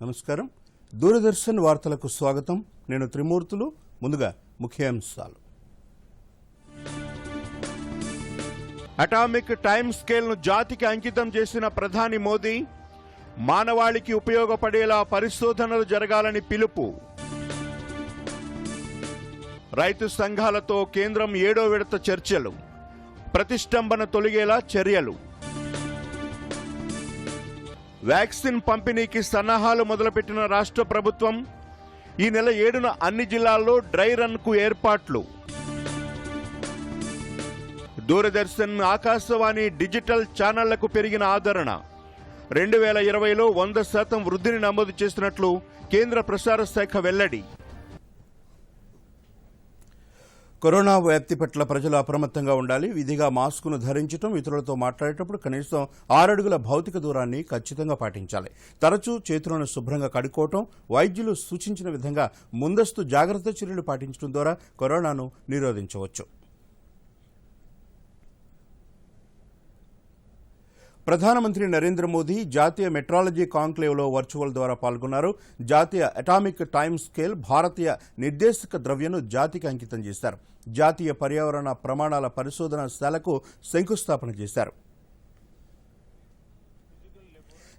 నమస్కారం. దూరదర్శన్ వార్తలకు స్వాగతం. నేను త్రిమూర్తులు. ముందుగా ముఖ్యాంశాలు. అటామిక్ టైమ్ స్కేల్ ను జాతికి అంకితం చేసిన ప్రధాని మోదీ, మానవాళికి ఉపయోగపడేలా పరిశోధనలు జరగాలని పిలుపు. రైతు సంఘాలతో కేంద్రం 7వ విడత చర్చలు, ప్రతిష్టంభన తొలగేలా చర్యలు. వ్యాక్సిన్ పంపిణీకి సన్నాహాలు మొదలుపెట్టిన రాష్ట్ర ప్రభుత్వం, ఈ నెల 7న అన్ని జిల్లాల్లో డ్రై రన్ కు ఏర్పాట్లు. దూరదర్శన్, ఆకాశవాణి డిజిటల్ ఛానళ్లకు పెరిగిన ఆదరణ. 2020లో 100% వృద్ధిని నమోదు చేసినట్లు కేంద్ర ప్రసార శాఖ వెల్లడి. కరోనా వ్యాప్తి పట్ల ప్రజలు అప్రమత్తంగా ఉండాలి. విధిగా మాస్కును ధరించడం, ఇతరులతో మాట్లాడేటప్పుడు కనీసం 6 అడుగుల భౌతిక దూరాన్ని ఖచ్చితంగా పాటించాలి. తరచూ చేతులను శుభ్రంగా కడుక్కోవటం, వైద్యులు సూచించిన విధంగా ముందస్తు జాగ్రత్త చర్యలు పాటించడం ద్వారా కరోనాను నిరోధించవచ్చు. ప్రధానమంత్రి నరేంద్ర మోదీ జాతీయ మెట్రాలజీ కాంక్లేవ్లో వర్చువల్ ద్వారా పాల్గొన్నారు. జాతీయ అటామిక్ టైమ్ స్కేల్ భారతీయ నిర్దేశక ద్రవ్యను జాతికి అంకితం చేశారు. జాతీయ పర్యావరణ ప్రమాణాల పరిశోధన శాలకు శంకుస్థాపన చేశారు.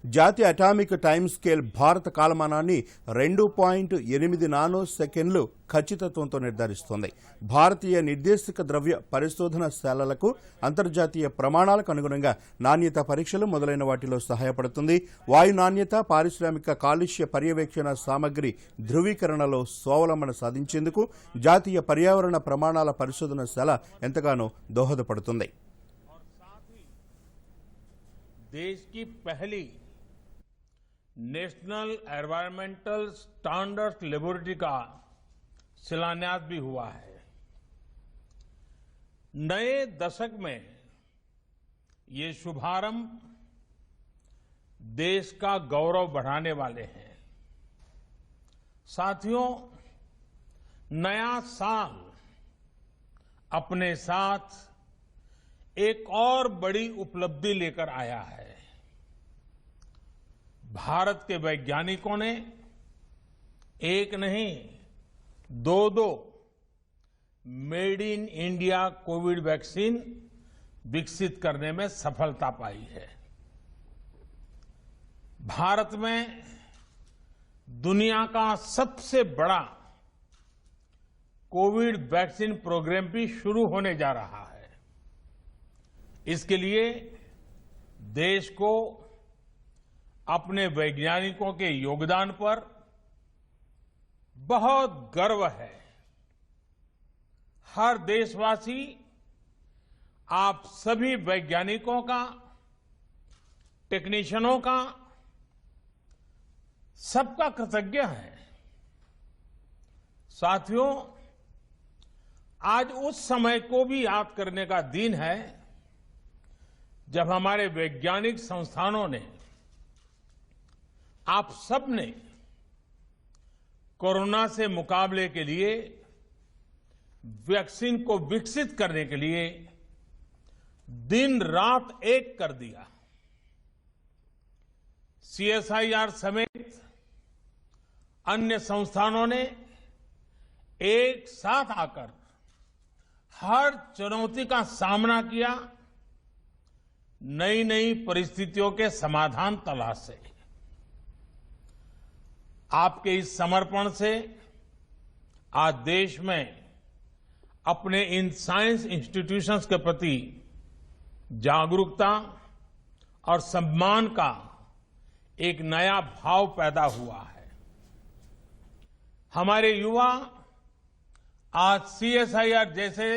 జాతీయ అటామిక్ టైమ్ స్కేల్ భారత కాలమానాన్ని 2.8 నానో సెకండ్లు ఖచ్చితత్వంతో నిర్ధారిస్తోంది. భారతీయ నిర్దేశక ద్రవ్య పరిశోధన శాలలకు అంతర్జాతీయ ప్రమాణాలకు అనుగుణంగా నాణ్యత పరీక్షలు మొదలైన వాటిలో సహాయపడుతుంది. వాయు నాణ్యత, పారిశ్రామిక కాలుష్య పర్యవేక్షణ సామగ్రి ధృవీకరణలో స్వావలంబన సాధించేందుకు జాతీయ పర్యావరణ ప్రమాణాల పరిశోధన శాల ఎంతగానో దోహదపడుతుంది. नेशनल एनवायरमेंटल स्टैंडर्ड्स लेबोरेटरी का शिलान्यास भी हुआ है. नए दशक में ये शुभारंभ देश का गौरव बढ़ाने वाले हैं. साथियों, नया साल अपने साथ एक और बड़ी उपलब्धि लेकर आया है. भारत के वैज्ञानिकों ने एक नहीं 2 made in India Covid vaccine विकसित करने में सफलता पाई है. भारत में दुनिया का सबसे बड़ा कोविड वैक्सीन प्रोग्राम भी शुरू होने जा रहा है. इसके लिए देश को अपने वैज्ञानिकों के योगदान पर बहुत गर्व है. हर देशवासी आप सभी वैज्ञानिकों का, टेक्नीशियनों का, सबका कृतज्ञ है. साथियों, आज उस समय को भी याद करने का दिन है जब हमारे वैज्ञानिक संस्थानों ने, आप सबने कोरोना से मुकाबले के लिए वैक्सीन को विकसित करने के लिए दिन रात एक कर दिया. CSIR समेत अन्य संस्थानों ने एक साथ आकर हर चुनौती का सामना किया, नई नई परिस्थितियों के समाधान तलाशे. आपके इस समर्पण से आज देश में अपने इन साइंस इंस्टीट्यूशंस के प्रति जागरूकता और सम्मान का एक नया भाव पैदा हुआ है. हमारे युवा आज CSIR जैसे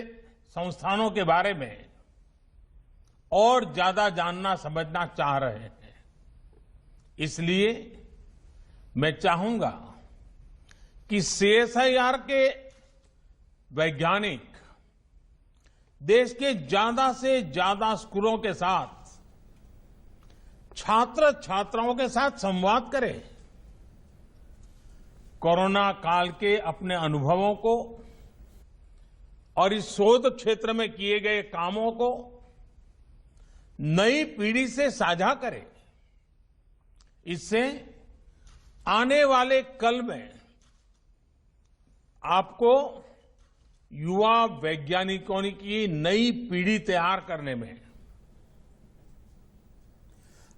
संस्थानों के बारे में और ज्यादा जानना समझना चाह रहे हैं. इसलिए मैं चाहूंगा कि CSIR के वैज्ञानिक देश के ज्यादा से ज्यादा स्कूलों के साथ, छात्र छात्राओं के साथ संवाद करें. कोरोना काल के अपने अनुभवों को और इस शोध क्षेत्र में किए गए कामों को नई पीढ़ी से साझा करें. इससे आने वाले कल में आपको युवा वैज्ञानिकों की नई पीढ़ी तैयार करने में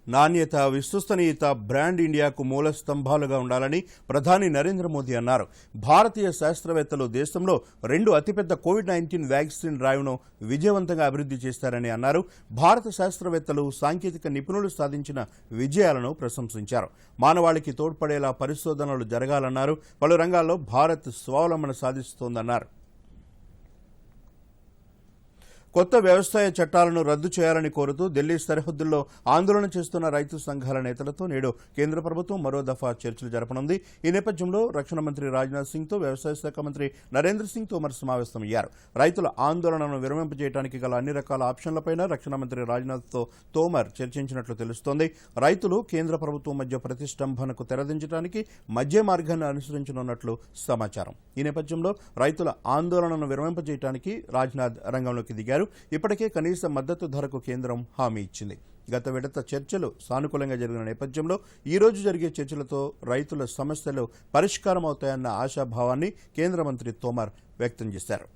నాణ్యత, విశ్వసనీయత బ్రాండ్ ఇండియాకు మూల స్తంభాలుగా ఉండాలని ప్రధాని నరేంద్ర మోదీ అన్నారు. భారతీయ శాస్త్రవేత్తలు దేశంలో 2 అతిపెద్ద కోవిడ్-19 వ్యాక్సిన్ డ్రైవ్ను విజయవంతంగా అభివృద్ధి చేశారని అన్నారు. భారత శాస్త్రవేత్తలు, సాంకేతిక నిపుణులు సాధించిన విజయాలను ప్రశంసించారు. మానవాళికి తోడ్పడేలా పరిశోధనలు జరగాలన్నారు. పలు రంగాల్లో భారత్ స్వావలంబన సాధిస్తోందన్నారు. కొత్త వ్యవసాయ చట్టాలను రద్దు చేయాలని కోరుతూ ఢిల్లీ సరిహద్దుల్లో ఆందోళన చేస్తున్న రైతు సంఘాల నేతలతో నేడు కేంద్ర ప్రభుత్వం మరో దఫా చర్చలు జరపనుంది. ఈ నేపథ్యంలో రక్షణ మంత్రి రాజ్నాథ్ సింగ్తో వ్యవసాయ శాఖ మంత్రి నరేంద్ర సింగ్ తోమర్ సమావేశమయ్యారు. రైతుల ఆందోళనను విరమింపజేయడానికి గల అన్ని రకాల ఆప్షన్లపై రక్షణ మంత్రి రాజ్నాథ్తో తోమర్ చర్చించినట్లు తెలుస్తోంది. రైతులు కేంద్ర ప్రభుత్వం మధ్య ప్రతిష్టంభనకు తెరదించడానికి మధ్య మార్గాన్ని అనుసరించనున్నట్లు సమాచారం. ఈ నేపథ్యంలో రైతుల ఆందోళనను విరమింపజేయడానికి రాజ్నాథ్ రంగంలోకి దిగారు. ఇప్పటికే కనీస మద్దతు ధరకు కేంద్రం హామీ ఇచ్చింది. గత విడత చర్చలు సానుకూలంగా జరిగిన నేపథ్యంలో ఈ రోజు జరిగే చర్చలతో రైతుల సమస్యలు పరిష్కారం అవుతాయన్న ఆశాభావాన్ని కేంద్ర మంత్రి తోమర్ వ్యక్తం చేశారు.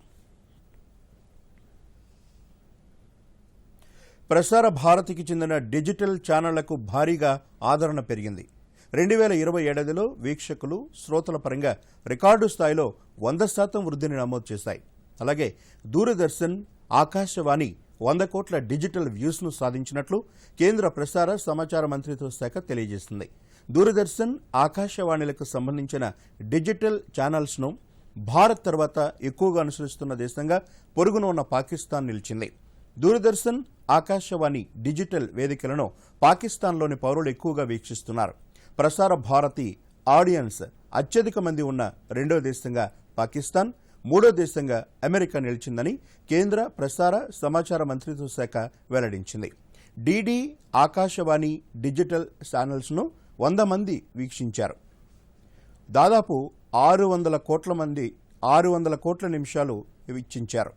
ప్రసార భారతికి చెందిన డిజిటల్ ఛానళ్లకు భారీగా ఆదరణ పెరిగింది. 2020 వీక్షకులు, శ్రోతల పరంగా రికార్డు స్థాయిలో 100% వృద్ధిని నమోదు చేశాయి. అలాగే దూరదర్శన్, ఆకాశవాణి 100 కోట్ల డిజిటల్ వ్యూస్ను సాధించినట్లు కేంద్ర ప్రసార సమాచార మంత్రిత్వ శాఖ తెలియజేసింది. దూరదర్శన్, ఆకాశవాణిలకు సంబంధించిన డిజిటల్ ఛానల్స్ను భారత్ తర్వాత ఎక్కువగా అనుసరిస్తున్న దేశంగా పొరుగున ఉన్న పాకిస్తాన్ నిలిచింది. దూరదర్శన్, ఆకాశవాణి డిజిటల్ వేదికలను పాకిస్తాన్లోని పౌరులు ఎక్కువగా వీక్షిస్తున్నారు. ప్రసార భారతి ఆడియన్స్ అత్యధిక మంది ఉన్న రెండో దేశంగా పాకిస్తాన్, మూడో దేశంగా అమెరికా నిలిచిందని కేంద్ర ప్రసార సమాచార మంత్రిత్వ శాఖ వెల్లడించింది. డీడీ ఆకాశవాణి డిజిటల్ ఛానల్స్ను 100 మంది వీక్షించారు. దాదాపు 600 కోట్ల నిమిషాలు వీక్షించారు.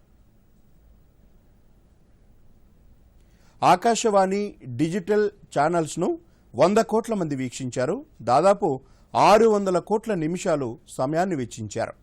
ఆకాశవాణి డిజిటల్ ఛానల్స్ను 100 కోట్ల మంది వీక్షించారు. దాదాపు 600 కోట్ల నిమిషాలు సమయాన్ని వెచ్చించారు.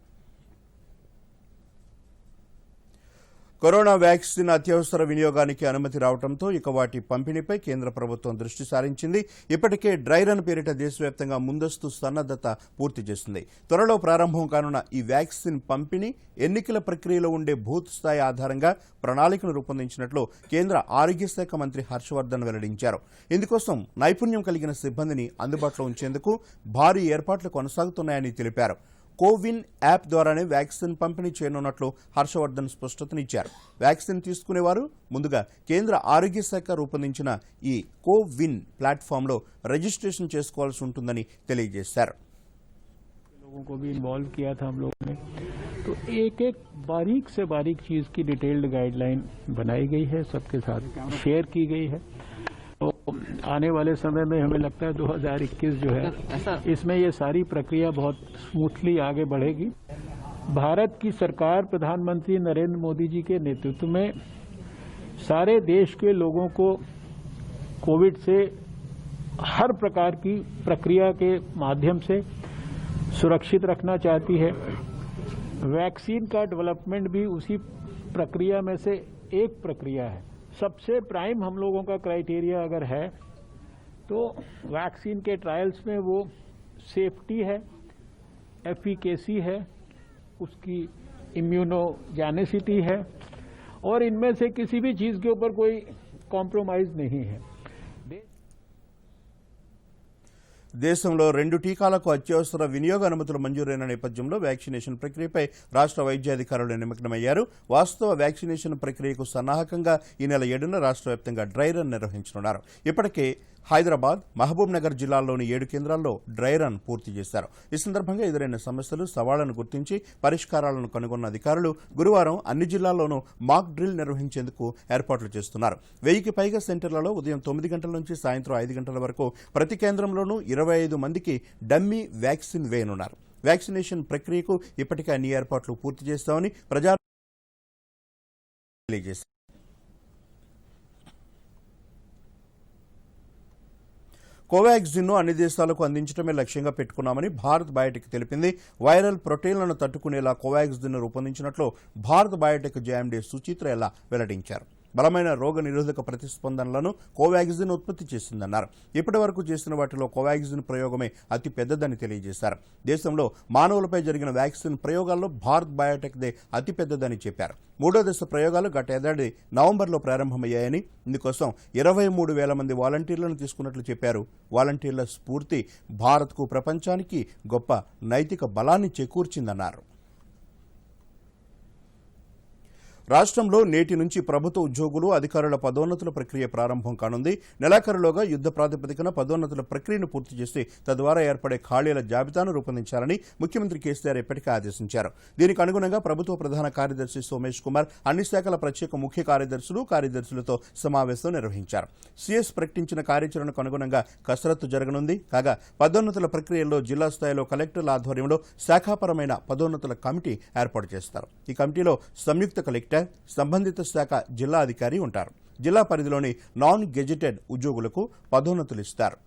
కరోనా వ్యాక్సిన్ అత్యవసర వినియోగానికి అనుమతి రావడంతో ఇక వాటి పంపిణీపై కేంద్ర ప్రభుత్వం దృష్టి సారించింది. ఇప్పటికే డ్రై రన్ పేరిట దేశవ్యాప్తంగా ముందస్తు సన్నద్దత పూర్తి చేసింది. త్వరలో ప్రారంభం కానున్న ఈ వ్యాక్సిన్ పంపిణీ ఎన్నికల ప్రక్రియలో ఉండే బూత్ స్థాయి ఆధారంగా ప్రణాళికను రూపొందించినట్లు కేంద్ర ఆరోగ్య శాఖ మంత్రి హర్షవర్ధన్ వెల్లడించారు. ఇందుకోసం నైపుణ్యం కలిగిన సిబ్బందిని అందుబాటులో ఉంచేందుకు భారీ ఏర్పాట్లు కొనసాగుతున్నాయని తెలిపారు. కోవిన్ యాప్ ద్వారానే వ్యాక్సిన్ పంపిణీ చేయనున్నట్లు హర్షవర్ధన్ స్పష్టతనిచ్చారు. వ్యాక్సిన్ తీసుకునేవారు ముందుగా కేంద్ర ఆరోగ్య శాఖ రూపొందించిన ఈ కోవిన్ ప్లాట్ఫామ్లో రిజిస్ట్రేషన్ చేసుకోవాల్సి ఉంటుందని తెలియజేశారు. लोगों को भी इन्वॉल्व किया था हम लोगों ने, तो एक एक बारीक से बारीक चीज की डिटेल्ड गाइडलाइन बनाई गई है, सबके साथ शेयर की गई है. तो आने वाले समय में हमें लगता है 2021 जो है इसमें ये सारी प्रक्रिया बहुत स्मूथली आगे बढ़ेगी. भारत की सरकार प्रधानमंत्री नरेंद्र मोदी जी के नेतृत्व में सारे देश के लोगों को कोविड से हर प्रकार की प्रक्रिया के माध्यम से सुरक्षित रखना चाहती है. वैक्सीन का डेवलपमेंट भी उसी प्रक्रिया में से एक प्रक्रिया है. सबसे प्राइम हम लोगों का क्राइटेरिया अगर है तो वैक्सीन के ट्रायल्स में वो सेफ्टी है, एफिकेसी है, उसकी इम्यूनोजेनिसिटी है और इनमें से किसी भी चीज़ के ऊपर कोई कॉम्प्रोमाइज नहीं है. దేశంలో 2 టీకాలకు అత్యవసర వినియోగ అనుమతులు మంజూరైన నేపథ్యంలో వ్యాక్సినేషన్ ప్రక్రియపై రాష్ట్ర వైద్యాధికారులు నిమగ్నమయ్యారు. వాస్తవ వ్యాక్సినేషన్ ప్రక్రియకు సన్నాహకంగా ఈ నెల 7న రాష్ట్ర వ్యాప్తంగా డ్రై రన్ నిర్వహించనున్నారు. ఇప్పటికే హైదరాబాద్, మహబూబ్ నగర్ జిల్లాల్లోని 7 కేంద్రాల్లో డ్రై రన్ పూర్తి చేశారు. ఈ సందర్భంగా ఎదురైన సమస్యలు, సవాళ్లను గుర్తించి పరిష్కారాలను కనుగొన్న అధికారులు గురువారం అన్ని జిల్లాల్లోనూ మాక్ డ్రిల్ నిర్వహించేందుకు ఏర్పాట్లు చేస్తున్నారు. 1000కి పైగా సెంటర్లలో ఉదయం 9 గంటల నుంచి సాయంత్రం 5 గంటల వరకు ప్రతి కేంద్రంలోనూ 25 మందికి డమ్మీ వ్యాక్సిన్ వేయనున్నారు. వ్యాక్సినేషన్ ప్రక్రియకు ఇప్పటికే అన్ని ఏర్పాట్లు పూర్తి చేస్తామని ప్రజా తెలియజేశారు. కోవాక్సిన్ను అన్ని దేశాలకు అందించడమే లక్ష్యంగా పెట్టుకున్నామని భారత్ బయోటెక్ తెలిపింది. వైరల్ ప్రోటీన్లను తట్టుకునేలా కోవాక్సిన్ను రూపొందించినట్లు భారత్ బయోటెక్ జేఎండీ సుచిత్ర ఎలా వెల్లడించారు. బలమైన రోగ నిరోధక ప్రతిస్పందనలను కోవాక్సిన్ ఉత్పత్తి చేసిందన్నారు. ఇప్పటి వరకు చేసిన వాటిలో కోవాక్సిన్ ప్రయోగమే అతి పెద్దదని తెలియజేశారు. దేశంలో మానవులపై జరిగిన వ్యాక్సిన్ ప్రయోగాల్లో భారత్ బయోటెక్దే అతి పెద్దదని చెప్పారు. 3వ దశ ప్రయోగాలు గత ఏడాది నవంబర్లో ప్రారంభమయ్యాయని, ఇందుకోసం 23,000 మంది వాలంటీర్లను తీసుకున్నట్లు చెప్పారు. వాలంటీర్ల స్ఫూర్తి భారత్కు ప్రపంచానికి గొప్ప నైతిక బలాన్ని చేకూర్చిందన్నారు. రాష్ట్రంలో నేటి నుంచి ప్రభుత్వ ఉద్యోగులు, అధికారుల పదోన్నతుల ప్రక్రియ ప్రారంభం కానుంది. నెలాఖరులోగా యుద్ధ ప్రాతిపదికన పదోన్నతుల ప్రక్రియను పూర్తి చేసి తద్వారా ఏర్పడే ఖాళీల జాబితాను రూపొందించాలని ముఖ్యమంత్రి కేసీఆర్ ఇప్పటికే ఆదేశించారు. దీనికి అనుగుణంగా ప్రభుత్వ ప్రధాన కార్యదర్శి సోమేష్ కుమార్ అన్ని శాఖల ప్రత్యేక ముఖ్య కార్యదర్శులతో సమావేశం నిర్వహించారు. సీఎస్ ప్రకటించిన కార్యాచరణకు అనుగుణంగా కసరత్తు జరగనుంది. కాగా పదోన్నతుల ప్రక్రియలో జిల్లా స్థాయిలో కలెక్టర్ల ఆధ్వర్యంలో శాఖాపరమైన పదోన్నతుల కమిటీ ఏర్పాటు చేస్తారు. ఈ కమిటీలో సంయుక్త కలెక్టర్, సంబంధిత శాఖ జిల్లా అధికారి ఉంటారు. జిల్లా పరిధిలోని నాన్ గెజెటెడ్ ఉద్యోగులకు పదోన్నతులు ఇస్తారు.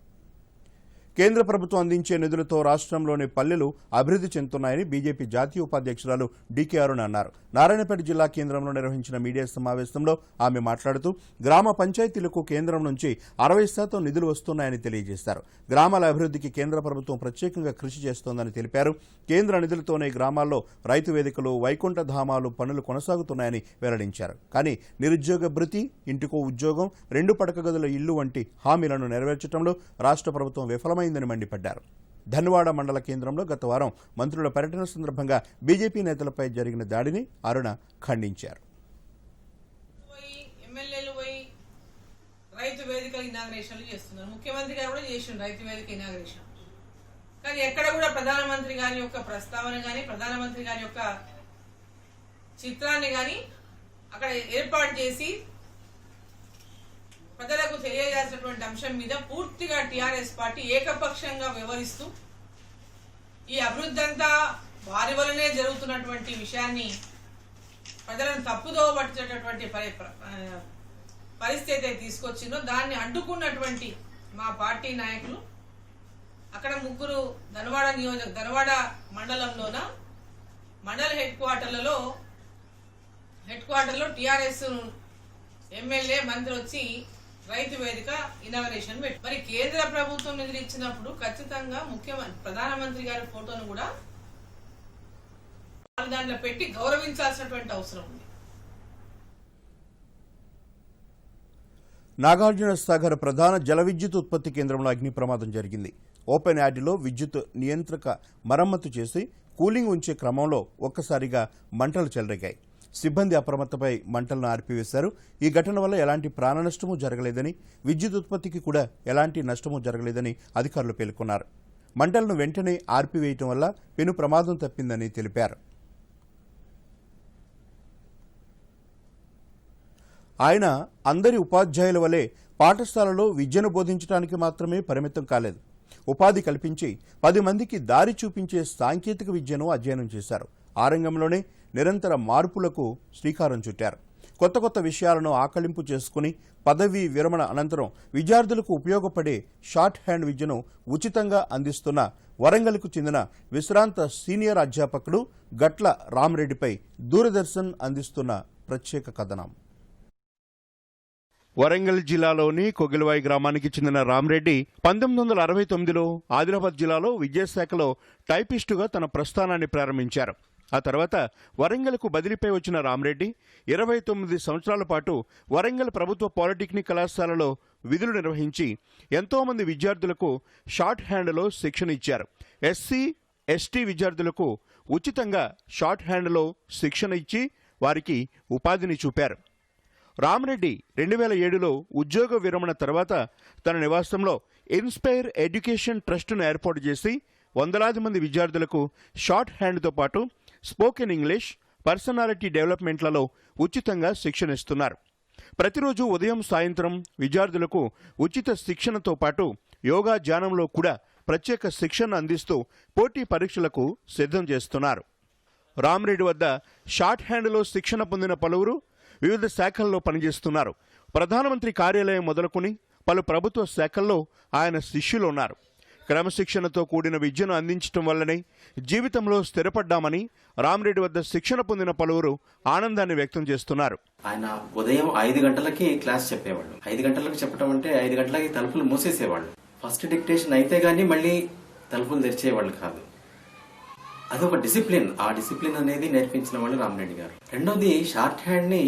కేంద్ర ప్రభుత్వం అందించే నిధులతో రాష్ట్రంలోని పల్లెలు అభివృద్ధి చెందుతున్నాయని బీజేపీ జాతీయ ఉపాధ్యక్షురాలు డీకే అరుణ అన్నారు. నారాయణపేట జిల్లా కేంద్రంలో నిర్వహించిన మీడియా సమావేశంలో ఆమె మాట్లాడుతూ గ్రామ పంచాయతీలకు కేంద్రం నుంచి 60% నిధులు వస్తున్నాయని తెలియజేశారు. గ్రామాల అభివృద్ధికి కేంద్ర ప్రభుత్వం ప్రత్యేకంగా కృషి చేస్తోందని తెలిపారు. కేంద్ర నిధులతోనే గ్రామాల్లో రైతు వేదికలు, వైకుంఠ ధామాలు పనులు కొనసాగుతున్నాయని వెల్లడించారు. కానీ నిరుద్యోగ భృతి, ఇంటికో ఉద్యోగం, 2 పడక గదుల ఇల్లు వంటి హామీలను నెరవేర్చడంలో రాష్ట్ర ప్రభుత్వం విఫలమైందని మండిపడ్డారు. ధన్వాడ మండల కేంద్రంలో గత వారం మంత్రుల పర్యటన సందర్భంగా బీజేపీ నేతలపై జరిగిన దాడిని అరుణ ఖండించారు. రైతు వేదికలు ఇనాగ్రేషన్లు చేస్తున్నారు. ముఖ్యమంత్రి గారు కూడా చేసిండు రైతు వేదిక ఇనాగ్రేషన్. కానీ ఎక్కడ కూడా ప్రధానమంత్రి గారి యొక్క ప్రస్తావన కానీ, ప్రధానమంత్రి గారి యొక్క చిత్రాన్ని కానీ అక్కడ ఏర్పాటు చేసి ప్రజలకు తెలియజేసినటువంటి అంశం మీద పూర్తిగా టీఆర్ఎస్ పార్టీ ఏకపక్షంగా వ్యవహరిస్తూ ఈ అభివృద్ధి అంతా వారి వల్లనే జరుగుతున్నటువంటి విషయాన్ని ప్రజలను తప్పుదో పట్టించేటటువంటి పరిస్థితి తీసుకొచ్చిందో దాన్ని అడ్డుకున్నటువంటి మా పార్టీ నాయకులు అక్కడ 3 ధనవాడ మండలంలోన మండల హెడ్ క్వార్టర్లో టీఆర్ఎస్ ఎమ్మెల్యే మంత్రి వచ్చి రైతు వేదిక ఇనాగరేషన్ పెట్టి, మరి కేంద్ర ప్రభుత్వం నిధులు ఇచ్చినప్పుడు ఖచ్చితంగా ప్రధానమంత్రి గారి ఫోటోను కూడా దాంట్లో పెట్టి గౌరవించాల్సినటువంటి అవసరం ఉంది. నాగార్జున సాగర్ ప్రధాన జల విద్యుత్ ఉత్పత్తి కేంద్రంలో అగ్ని ప్రమాదం జరిగింది. ఓపెన్ యార్డులో విద్యుత్ నియంత్రక మరమ్మతు చేసి కూలింగ్ ఉంచే క్రమంలో ఒక్కసారిగా మంటలు చెలరేగాయి. సిబ్బంది అప్రమత్తపై మంటలను ఆర్పివేశారు. ఈ ఘటన వల్ల ఎలాంటి ప్రాణ నష్టమూ జరగలేదని, విద్యుత్ ఉత్పత్తికి కూడా ఎలాంటి నష్టమూ జరగలేదని అధికారులు పేర్కొన్నారు. మంటలను వెంటనే ఆర్పివేయటం వల్ల పెను ప్రమాదం తప్పిందని తెలిపారు. ఆయన అందరి ఉపాధ్యాయుల వలె పాఠశాలలో విద్యను బోధించడానికి మాత్రమే పరిమితం కాలేదు. ఉపాధి కల్పించి 10 మందికి దారి చూపించే సాంకేతిక విద్యను అధ్యయనం చేశారు. ఆ రంగంలోనే నిరంతర మార్పులకు శ్రీకారం చుట్టారు. కొత్త విషయాలను ఆకళింపు చేసుకుని పదవీ విరమణ అనంతరం విద్యార్థులకు ఉపయోగపడే షార్ట్ హ్యాండ్ విద్యను ఉచితంగా అందిస్తున్న వరంగల్కు చెందిన విశ్రాంత సీనియర్ అధ్యాపకుడు గట్ల రామరెడ్డిపై దూరదర్శన్ అందిస్తున్న ప్రత్యేక కథనం. వరంగల్ జిల్లాలోని కొగిలవాయి గ్రామానికి చెందిన రామరెడ్డి 1969లో ఆదిలాబాద్ జిల్లాలో విద్యాశాఖలో టైపిస్టుగా తన ప్రస్థానాన్ని ప్రారంభించారు. ఆ తర్వాత వరంగల్కు బదిలీపై వచ్చిన రామరెడ్డి 29 సంవత్సరాల పాటు వరంగల్ ప్రభుత్వ పాలిటెక్నిక్ కళాశాలలో విధులు నిర్వహించి ఎంతోమంది విద్యార్థులకు షార్ట్ హ్యాండ్లో శిక్షణ ఇచ్చారు. ఎస్సీ, ఎస్టీ విద్యార్థులకు ఉచితంగా షార్ట్ హ్యాండ్లో శిక్షణ ఇచ్చి వారికి ఉపాధిని చూపారు. రామరెడ్డి 2007లో ఉద్యోగ విరమణ తర్వాత తన నివాసంలో ఇన్స్పైర్ ఎడ్యుకేషన్ ట్రస్టును ఏర్పాటు చేసి వందలాది మంది విద్యార్థులకు షార్ట్ హ్యాండ్తో పాటు స్పోకెన్ ఇంగ్లీష్, పర్సనాలిటీ డెవలప్మెంట్లలో ఉచితంగా శిక్షణ ఇస్తున్నారు. ప్రతిరోజు ఉదయం, సాయంత్రం విద్యార్థులకు ఉచిత శిక్షణతో పాటు యోగా, ధ్యానంలో కూడా ప్రత్యేక శిక్షణ అందిస్తూ పోటీ పరీక్షలకు సిద్ధం చేస్తున్నారు. రామరెడ్డి వద్ద షార్ట్ హ్యాండ్లో శిక్షణ పొందిన పలువురు వివిధ శాఖల్లో పనిచేస్తున్నారు. ప్రధానమంత్రి కార్యాలయం మొదలుకొని పలు ప్రభుత్వ శాఖల్లో ఆయన శిష్యులు ఉన్నారు. క్రమశిక్షణతో కూడిన విద్యను అందించడం వల్లనే జీవితంలో స్థిరపడ్డామని రామరెడ్డి వద్ద శిక్షణ పొందిన పలువురు ఆనందాన్ని వ్యక్తం చేస్తున్నారు. ఆయన ఉదయం 5 గంటలకి క్లాస్ చెప్పేవాళ్ళు. 5 గంటలకు చెప్పడం అంటే 5 గంటలకి తలుపులు మూసేసేవాళ్ళు. ఫస్ట్ డిక్టేషన్ అయితే గానీ మళ్ళీ తలుపులు తెరిచేవాళ్ళు కాదు. అదొక డిసిప్లిన్. ఆ డిసిప్లిన్ అనేది నేర్పించిన వాళ్ళు రామరెడ్డి గారు. రెండోది షార్ట్ హ్యాండ్ ని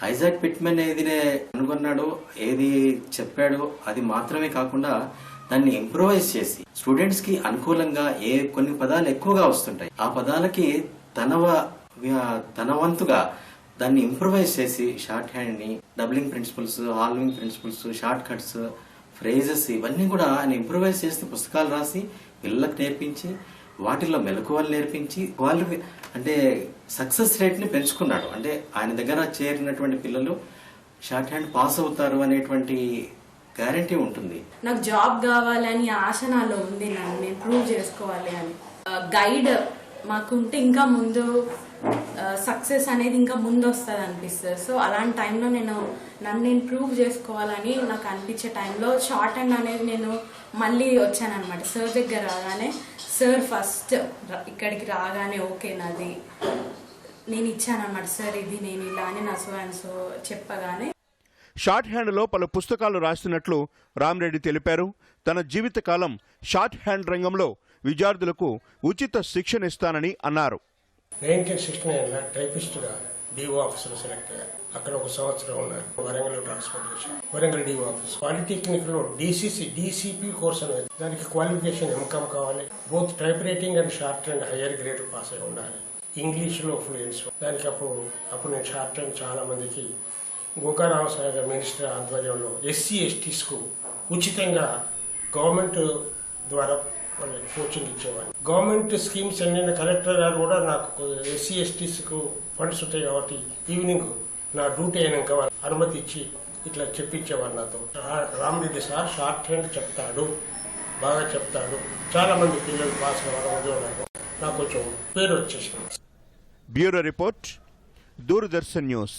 ఐజాక్ పిట్మెన్ ఏది కనుగొన్నాడో, ఏది చెప్పాడో అది మాత్రమే కాకుండా దాన్ని ఇంప్రూవైజ్ చేసి స్టూడెంట్స్ కి అనుకూలంగా కొన్ని పదాలు ఎక్కువగా వస్తుంటాయి, ఆ పదాలకి తన వంతుగా దాన్ని ఇంప్రూవైజ్ చేసి షార్ట్ హ్యాండ్ ని doubling principles, halving principles, shortcuts, phrases ఇవన్నీ కూడా ఆయన ఇంప్రూవైజ్ చేసి పుస్తకాలు రాసి పిల్లలకు నేర్పించి వాటిల్లో మెలకువలు నేర్పించి వాళ్ళు అంటే సక్సెస్ రేట్ ని పెంచుకున్నాడు. అంటే ఆయన దగ్గర చేరినటువంటి పిల్లలు షార్ట్ హ్యాండ్ పాస్ అవుతారు అనేటువంటి గ్యారంటీ ఉంటుంది. నాకు జాబ్ కావాలని ఆశ నాలో ఉంది, నేను ప్రూవ్ చేసుకోవాలి అని. గైడ్ మాకుంటే ఇంకా ముందు సక్సెస్ అనేది ఇంకా ముందు వస్తుంది అనిపిస్తుంది. సో అలాంటి టైంలో నేను ప్రూవ్ చేసుకోవాలని నాకు అనిపించే టైంలో షార్ట్ హ్యాండ్ అనేది నేను మళ్ళీ వచ్చాను అనమాట. సార్ దగ్గర రాగానే సార్ ఫస్ట్ ఇక్కడికి రాగానే ఓకే నాది నేను ఇచ్చాను అనమాట. సార్ ఇది నేను ఇలా అని నా సో చెప్పగానే షార్ట్ హ్యాండ్లో పలు పుస్తకాలు రాసినట్లు రామరెడ్డి తెలిపారు. తన జీవితకాలం షార్ట్ హ్యాండ్ రంగంలో విద్యార్థులకు ఉచిత శిక్షణ ఇస్తానని అన్నారు. 1969 టైపిస్టుగా డిఓ ఆఫీసులో సెలెక్ట్ అయ్యారు. అక్కడ 1 సంవత్సరం ఉన్నారు. వరంగల్ ట్రాన్స్ఫర్ చేశారు. Warangal DO office. పాలిటెక్నిక్ లో డిసిపి కోర్స్ అనేది, దానికి క్వాలిఫికేషన్ ఎంకామ్ కావాలి. Both type writing and short hand higher grade pass అయి ఉండాలి. ఇంగ్లీష్ లో ఫ్లూయెన్స్. దానికి అప్పుడు నేను షార్ట్ హ్యాండ్ చాలా మందికి గోకా రామసాగర్ మినిస్టర్ ఆధ్వర్యంలో ఎస్సీ ఎస్టీస్ కు ఉచితంగా గవర్నమెంట్ ద్వారా కోచింగ్ ఇచ్చేవాడిని. గవర్నమెంట్ స్కీమ్స్ అన్ని కలెక్టర్ గారు కూడా నాకు ఎస్సీ ఎస్టీస్ కు ఫండ్స్ ఉంటాయి కాబట్టి ఈవినింగ్ నా డ్యూటీ అయినాక అనుమతి ఇచ్చి ఇట్లా చెప్పించేవారు నాతో. రామరెడ్డి సార్ షార్ట్ హ్యాండ్ చెప్తాడు, బాగా చెప్తాడు, చాలా మంది పిల్లలు పాస్ అవ్వడం నాకు కొంచెం పేరు వచ్చేసింది. Bureau report, Doordarshan news.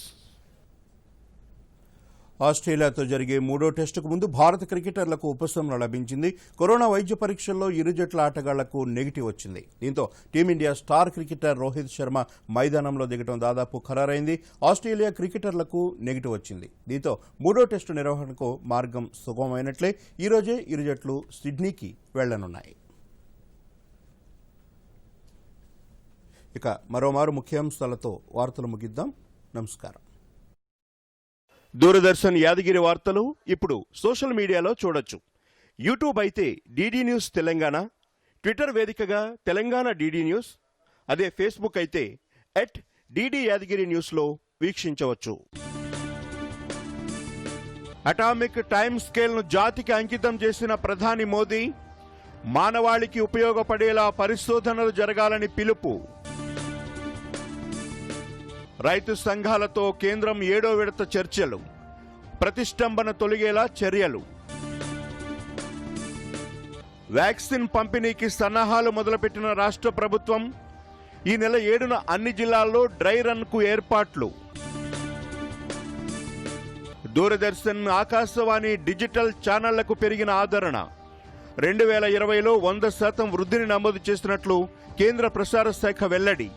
ఆస్ట్రేలియాతో జరిగే 3వ టెస్టుకు ముందు భారత క్రికెటర్లకు ఉపశమనం లభించింది. కరోనా వైద్య పరీక్షల్లో ఇరు జట్ల ఆటగాళ్లకు నెగిటివ్ వచ్చింది. దీంతో team India star cricketer Rohit Sharma మైదానంలో దిగడం దాదాపు ఖరారైంది. ఆస్ట్రేలియా క్రికెటర్లకు నెగిటివ్ వచ్చింది. దీంతో 3వ టెస్టు నిర్వహణకు మార్గం సుగమమైనట్లే. ఈ రోజే ఇరు జట్లు సిడ్నీకి వెళ్లనున్నాయి. ఇక మరోమారు ముఖ్యాంశాలతో వార్తలు ముగిద్దాం. నమస్కారం. దూరదర్శన్ యాదగిరి వార్తలు ఇప్పుడు సోషల్ మీడియాలో చూడొచ్చు. యూట్యూబ్ అయితే డీడీ న్యూస్ తెలంగాణ, ట్విట్టర్ వేదికగా తెలంగాణ డీడీ న్యూస్, అదే ఫేస్బుక్ అయితే @DD యాదగిరి న్యూస్లో వీక్షించవచ్చు. అటామిక్ టైమ్ స్కేల్ను జాతికి అంకితం చేసిన ప్రధాని మోదీ, మానవాళికి ఉపయోగపడేలా పరిశోధనలు జరగాలని పిలుపు. రైతు సంఘాలతో కేంద్రం 7వ విడత చర్చలు, ప్రతిష్టంభన తొలగేలా చర్యలు. వ్యాక్సిన్ పంపిణీకి సన్నాహాలు మొదలుపెట్టిన రాష్ట్ర ప్రభుత్వం, ఈ నెల 7న అన్ని జిల్లాల్లో డ్రై రన్కు ఏర్పాట్లు. దూరదర్శన్, ఆకాశవాణి డిజిటల్ ఛానళ్లకు పెరిగిన ఆదరణ. 2020లో 100% వృద్ధిని నమోదు చేసినట్లు కేంద్ర ప్రసార శాఖ వెల్లడి.